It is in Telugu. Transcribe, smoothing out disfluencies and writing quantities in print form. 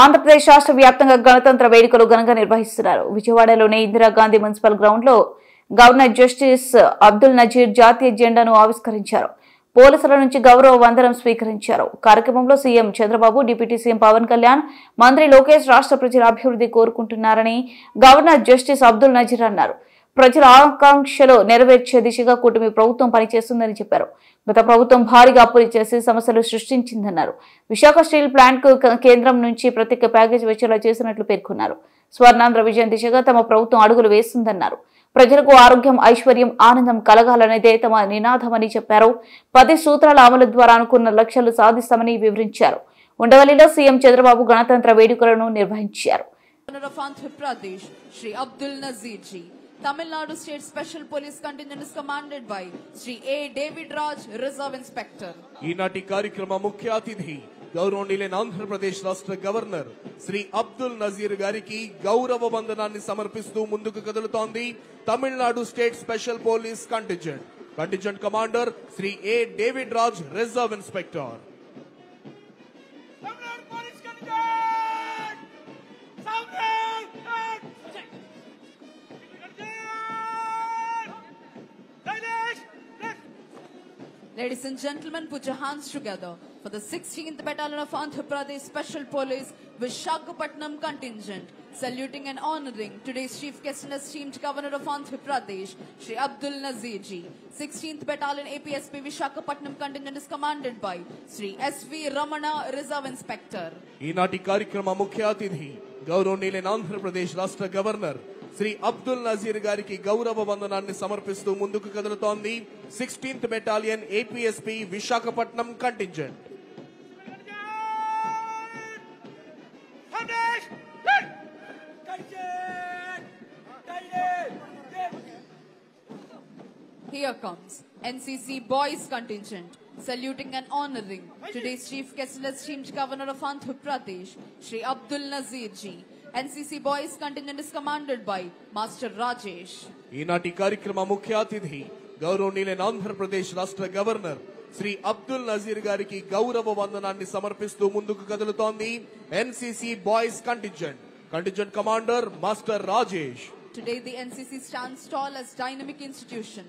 ఆంధ్రప్రదేశ్ రాష్ట్ర వ్యాప్తంగా గణతంత్ర వేడుకలు ఘనంగా నిర్వహిస్తున్నారు. విజయవాడలోని ఇందిరాగాంధీ మున్సిపల్ గ్రౌండ్ లో గవర్నర్ జస్టిస్ అబ్దుల్ నజీర్ జాతీయ జెండాను ఆవిష్కరించారు. పోలీసుల నుంచి గౌరవ వందనం స్వీకరించారు. కార్యక్రమంలో CM Chandrababu, deputy CM Pawan Kalyan, మంత్రి లోకేష్ రాష్ట్ర ప్రజల అభివృద్ధి కోరుకుంటున్నారని గవర్నర్ జస్టిస్ అబ్దుల్ నజీర్ అన్నారు. ప్రజల ఆకాంక్షలు నెరవేర్చే దిశగా కూటమి ప్రభుత్వం పనిచేస్తుందని చెప్పారు. గత ప్రభుత్వం భారీగా అప్పులు చేసి సమస్యలు సృష్టించిందన్నారు. విశాఖ స్టీల్ ప్లాంట్ కు కేంద్రం నుంచి ప్రత్యేక ప్యాకేజీ వచ్చేలా చేసినట్లు పేర్కొన్నారు. స్వర్ణాంధ్ర విజయం దిశగా తమ ప్రభుత్వం అడుగులు వేస్తుందన్నారు. ప్రజలకు ఆరోగ్యం, ఐశ్వర్యం, ఆనందం కలగాలనేదే తమ నినాదమని చెప్పారు. 10 సూత్రాల అమలు ద్వారా అనుకున్న లక్ష్యాలు సాధిస్తామని వివరించారు. ఉండవల్లిలో సీఎం చంద్రబాబు గణతంత్ర వేడుకలను నిర్వహించారు. Tamil Nadu State Special Police Contingent is commanded by Sri A. David Raj, Reserve Inspector. ఈనాటి కార్యక్రమ ముఖ్య అతిథి గౌరవనీయులైన ఆంధ్రప్రదేశ్ రాష్ట్ర గవర్నర్ శ్రీ అబ్దుల్ నజీర్ గారికి గౌరవ వందనాన్ని సమర్పిస్తూ ముందుకు కదులుతోంది Tamil Nadu state special police contingent commander Shri A David Raj, reserve inspector. Ladies and gentlemen, put your hands together for the 16th Battalion of Andhra Pradesh Special Police Visakhapatnam Contingent, saluting and honoring today's Chief Guest and esteemed Governor of Andhra Pradesh, Shri Abdul Nazir Ji. 16th Battalion APSP Visakhapatnam Contingent is commanded by Shri S.V. Ramana, Reserve Inspector. ఈనాటి కార్యక్రమ ముఖ్య అతిథి గౌరవనీయులైన ఆంధ్రప్రదేశ్ రాష్ట్ర గవర్నర్ శ్రీ అబ్దుల్ నజీర్ గారికి గౌరవ వందనాన్ని సమర్పిస్తూ ముందుకు కదులుతోంది 16th battalion APSP Visakhapatnam contingent. Here comes NCC Boys Contingent, saluting and honoring today's Chief Guest and esteemed Governor of Andhra Pradesh, Shri Abdul Nazir Ji. NCC Boys Contingent is commanded by Master Rajesh. ఈనాటి కార్యక్రమ ముఖ్య అతిథి గౌరవనీయులైన ఆంధ్రప్రదేశ్ రాష్ట్ర గవర్నర్ శ్రీ అబ్దుల్ నజీర్ గారికి గౌరవ వందనాన్ని సమర్పిస్తూ ముందుకు కదులుతోంది NCC Boys contingent commander master Rajesh. Today the NCC stands tall as dynamic institution